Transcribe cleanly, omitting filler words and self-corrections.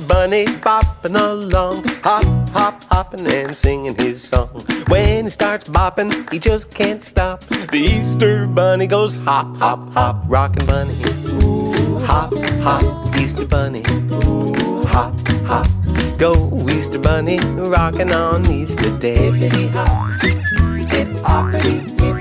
Bunny bopping along, hop, hop, hopping and singing his song. When he starts bopping, he just can't stop. The Easter Bunny goes hop, hop, hop, rockin' bunny. Ooh, hop, hop, Easter Bunny. Ooh, hop, hop, go Easter Bunny, rockin' on Easter Day. Hippity hop, hip hoppity, hip